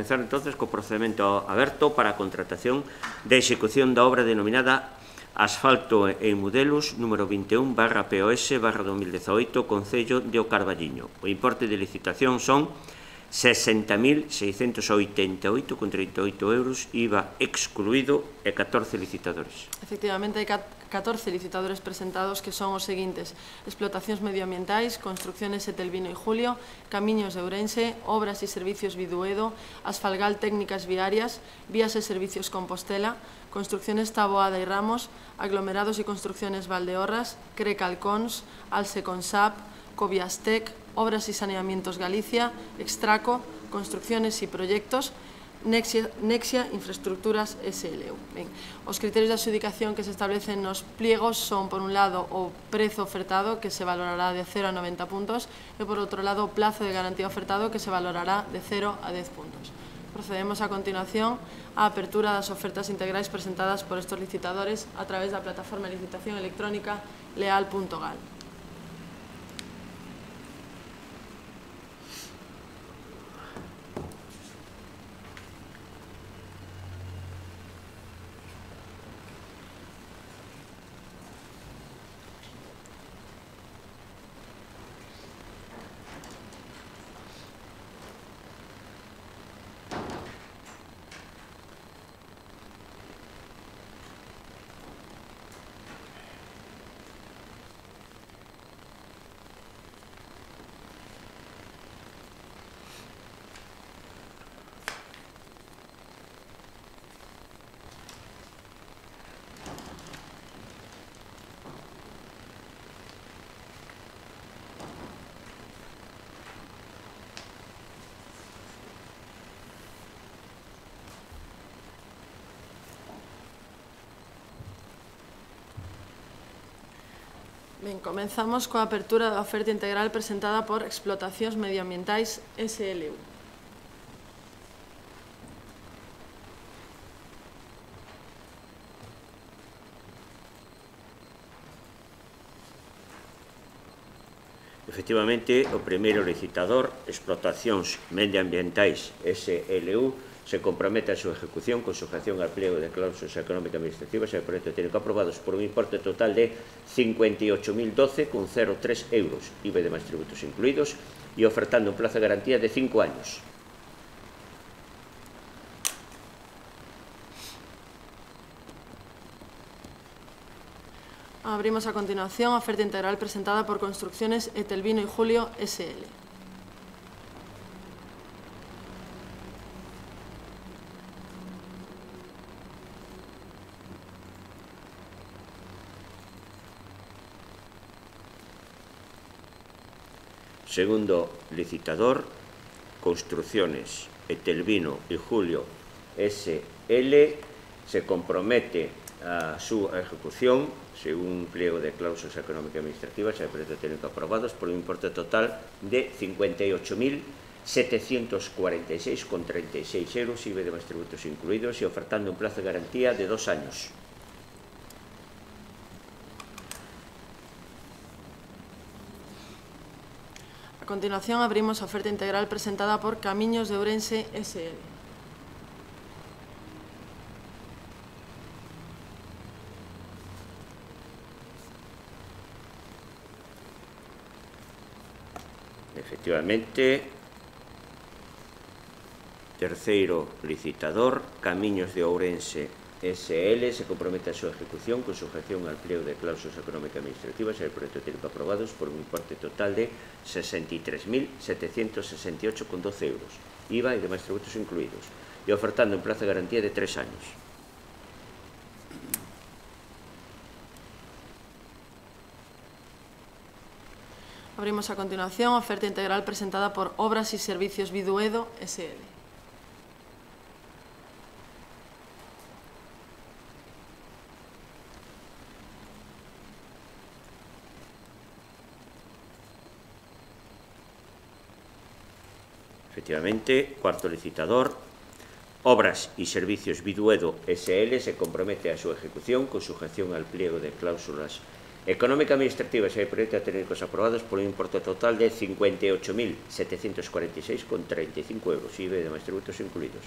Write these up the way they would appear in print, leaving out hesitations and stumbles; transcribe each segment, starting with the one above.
Comenzar entonces co procedimento aberto para a contratación de execución da obra denominada Asfalto en Mudelos, número 21/POS/2018, Concello de O Carballiño. O importe de licitación son 60.688,38 euros, IVA excluído, e 14 licitadores. Efectivamente, hai 14 licitadores presentados, que son os seguintes: explotacións medioambientais, construcciones Etelvino y Julio, Camiños de Ourense, obras y servicios Biduedo, Asfalgal técnicas viarias, vías y servicios Compostela, construcciones Taboada y Ramos, aglomerados y construcciones Valdeorras, Crecalcons, Alseconsap, Coviastec, obras y saneamientos Galicia, Extraco, construcciones y proyectos, Nexia Infraestructuras SLU. Ben, os criterios de adxudicación que se establecen nos pliegos son, por un lado, o prezo ofertado, que se valorará de 0 a 90 puntos, e, por outro lado, o plazo de garantía ofertado, que se valorará de 0 a 10 puntos. Procedemos a continuación á apertura das ofertas integrais presentadas por estos licitadores a través da plataforma de licitación electrónica leal.gal. Ben, comenzamos coa apertura da oferta integral presentada por Explotacións Medioambientais SLU. Efectivamente, o primeiro licitador, Explotacións Medioambientais SLU, se compromete a súa ejecución con sujeción al pliego de cláusulas económicas administrativas e o proxecto técnico aprobados por un importe total de 58.012,03 euros, IVA e demais tributos incluídos, e ofertando un plazo de garantía de 5 años. Abrimos a continuación a oferta integral presentada por Construcciones Etelvino y Julio SL. Segundo licitador, Construcciones Etelvino y Julio SL, se compromete a súa ejecución según un pliego de cláusulas económicas administrativas e proxecto técnico aprobados por un importe total de 58.746,36 euros, IVA e demais tributos incluídos, e ofertando un plazo de garantía de 2 años. A continuación, abrimos a oferta integral presentada por Camiños de Ourense SL. Efectivamente, terceiro licitador, Camiños de Ourense SL, se compromete a súa ejecución con sujeción al pliego de cláusulas económicas administrativas e el proxecto técnico aprobados por un importe total de 63.768,12 euros, IVA e demais tributos incluídos, e ofertando un plazo de garantía de 3 años. Abrimos a continuación a oferta integral presentada por Obras y Servicios Biduedo SL. Efectivamente, cuarto licitador, Obras y Servicios Biduedo SL, se compromete a súa ejecución con sujeción al pliego de cláusulas Económica Administrativa y proyectos técnicos aprobados por un importe total de 58.746,35 euros, IVA y demás tributos incluidos,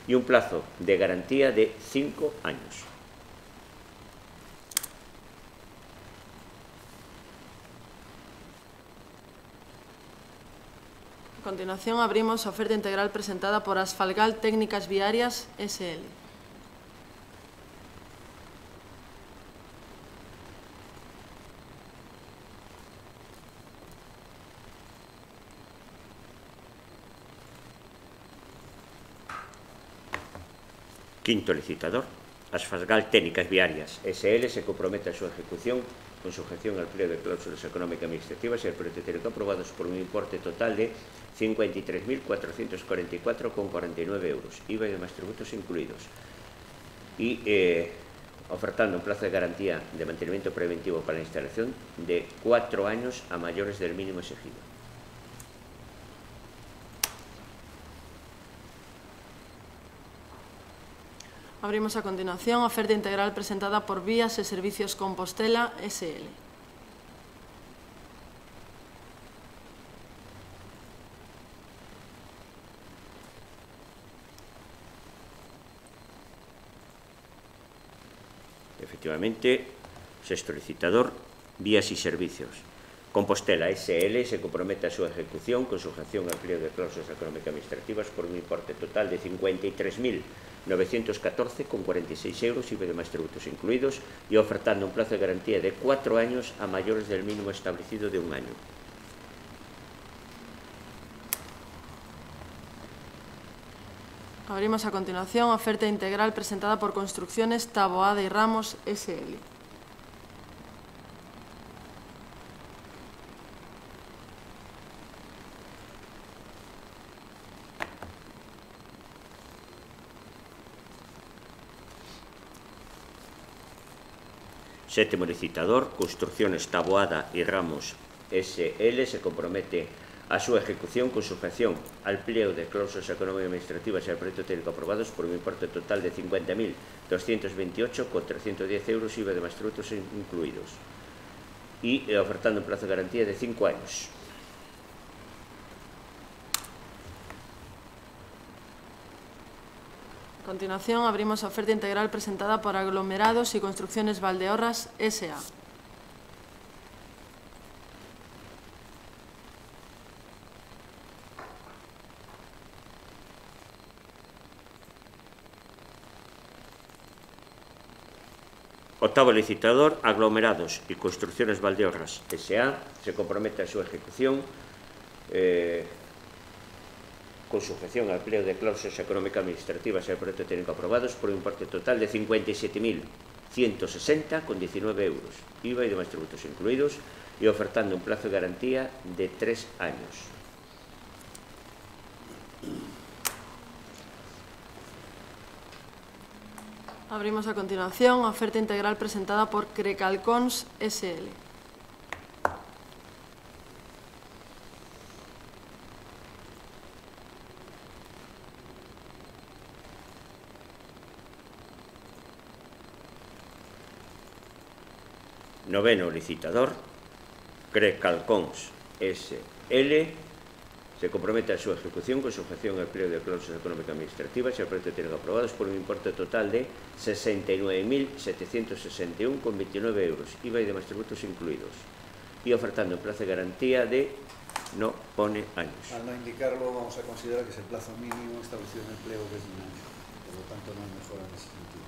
y un plazo de garantía de 5 años. A continuación, abrimos oferta integral presentada por Asfalgal Técnicas Viarias SL. Quinto licitador, Asfalgal Técnicas Viarias SL, se compromete a su ejecución con sujeción al pliego de cláusulas económico-administrativas y el proyecto técnico aprobados por un importe total de 53.444,49 euros, IVA y demás tributos incluidos, y ofertando un plazo de garantía de mantenimiento preventivo para la instalación de 4 años a mayores del mínimo exigido. Abrimos a continuación oferta integral presentada por Vías y Servicios Compostela SL. Efectivamente, sexto licitador, Vías y Servicios Compostela SL, se compromete a su ejecución con sujeción al pliego de cláusulas económico-administrativas por un importe total de 53.914,46 euros, IVA y demás tributos incluidos, y ofertando un plazo de garantía de 4 años a mayores del mínimo establecido de 1 año. Abrimos a continuación oferta integral presentada por Construcciones Taboada y Ramos SL. Séptimo licitador, Construcciones Taboada y Ramos SL, se compromete a su ejecución con sujeción al pliego de cláusulas económico-administrativas y al proyecto técnico aprobados por un importe total de 50.228,310 euros, IVA de más tributos incluidos, y ofertando un plazo de garantía de 5 años. A continuación, abrimos oferta integral presentada por Aglomerados y Construcciones Valdeorras S.A. Octavo licitador, Aglomerados y Construcciones Valdeorras S.A., se compromete a su ejecución con sujeción al pliego de cláusulas económico-administrativas y al proyecto técnico aprobados por un importe total de 57.160,19 euros, IVA y demás tributos incluidos, y ofertando un plazo de garantía de 3 años. Abrimos a continuación oferta integral presentada por Crecalcons SL. Noveno licitador, Crecalcons SL, se compromete a su ejecución con sujeción al pliego de cláusulas económico-administrativas y al proyecto técnico aprobados por un importe total de 69.761,29 euros, IVA y demás tributos incluidos, y ofertando un plazo de garantía de, no pone años. Al no indicarlo, vamos a considerar que es el plazo mínimo establecido en el pliego, que es de 1 año. Por lo tanto, no hay mejora en ese sentido.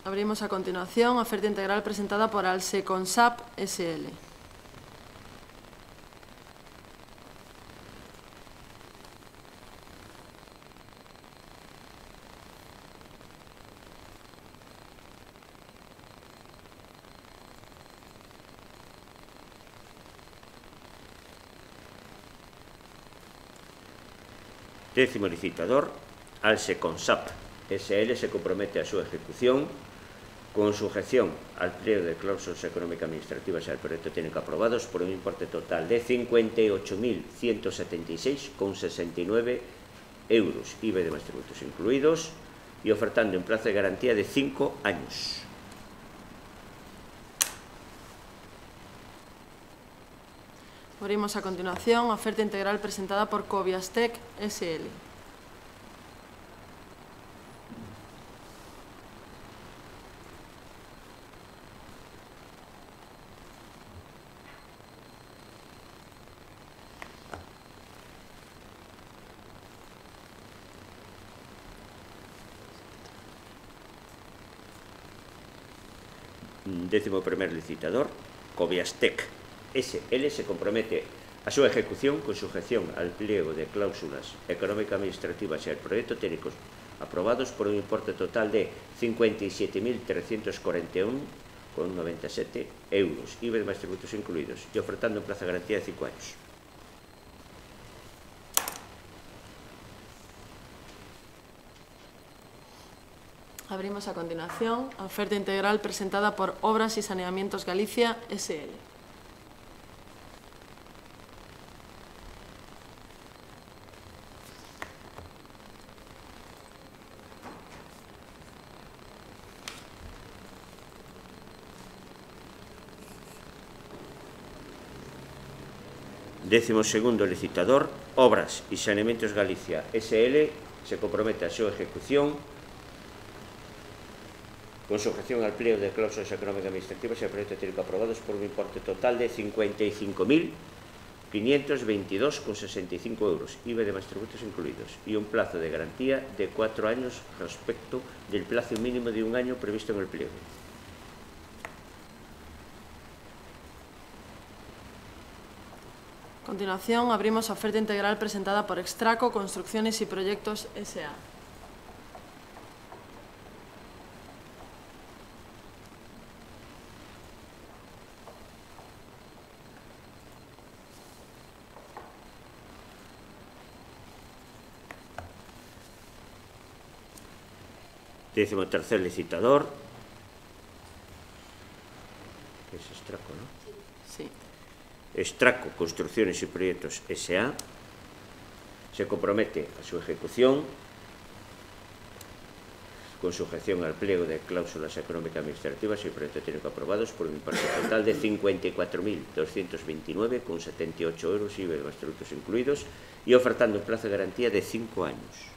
Abrimos a continuación oferta integral presentada por Alseconsap SL. Décimo licitador, Alseconsap SL, se compromete a su ejecución con sujeción al pliego de cláusulas económico-administrativas y al proyecto técnico aprobados por un importe total de 58.176,69 euros, IVA y demás tributos incluidos, y ofertando un plazo de garantía de 5 años. Abrimos a continuación oferta integral presentada por Coviastec SL. Décimo primer licitador, Coviastec SL se compromete a súa ejecución con sujeción al pliego de cláusulas económico-administrativas e al proyecto técnicos aprobados por un importe total de 57.341,97 euros, IVA y demás tributos incluidos, y ofertando un plazo de garantía de 5 años. Abrimos a continuación oferta integral presentada por Obras y Saneamientos Galicia SL. Décimo segundo licitador, Obras y Saneamientos Galicia SL, se compromete a súa ejecución con sujeción al pliego de cláusulas económico-administrativas y al proyecto técnico aprobados por un importe total de 55.522,65 euros, IVA y demás tributos incluidos, y un plazo de garantía de 4 años respecto del plazo mínimo de 1 año previsto en el pliego. A continuación, abrimos oferta integral presentada por Extraco Construcciones y Proyectos S.A. Décimo tercer licitador, es Extraco, ¿no? Sí. Extraco Construcciones y Proyectos S.A. se compromete a su ejecución con sujeción al pliego de cláusulas económico-administrativas y proyecto técnico aprobados por un importe total de 54.229,78 euros, IVA y demás tributos incluidos, y ofertando un plazo de garantía de 5 años.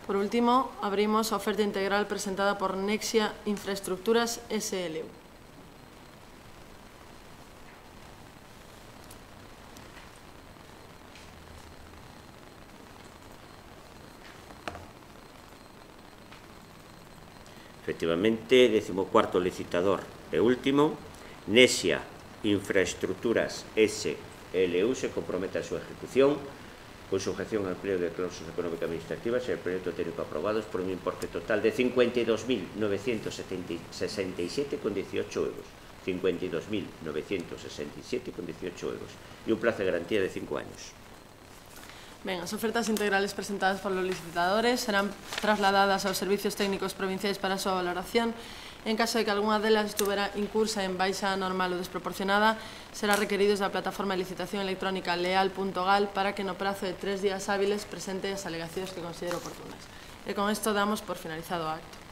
Por último, abrimos oferta integral presentada por Nexia Infraestructuras SL. Efectivamente, decimocuarto licitador e último, Nexia Infraestructuras SLU se compromete a su ejecución con sujeción al pliego de cláusulas económico-administrativas y el proyecto técnico aprobados por un importe total de 52.967,18 euros, 52.967,18 euros, y un plazo de garantía de 5 años. Ben, as ofertas integrales presentadas por los licitadores serán trasladadas aos servicios técnicos provinciais para a súa valoración. En caso de que algunha delas estuvera incursa en baixa normal ou desproporcionada, será requeridos da plataforma de licitación electrónica leal.gal para que no prazo de 3 días hábiles presente as alegacións que considere oportunas. E con isto damos por finalizado o acto.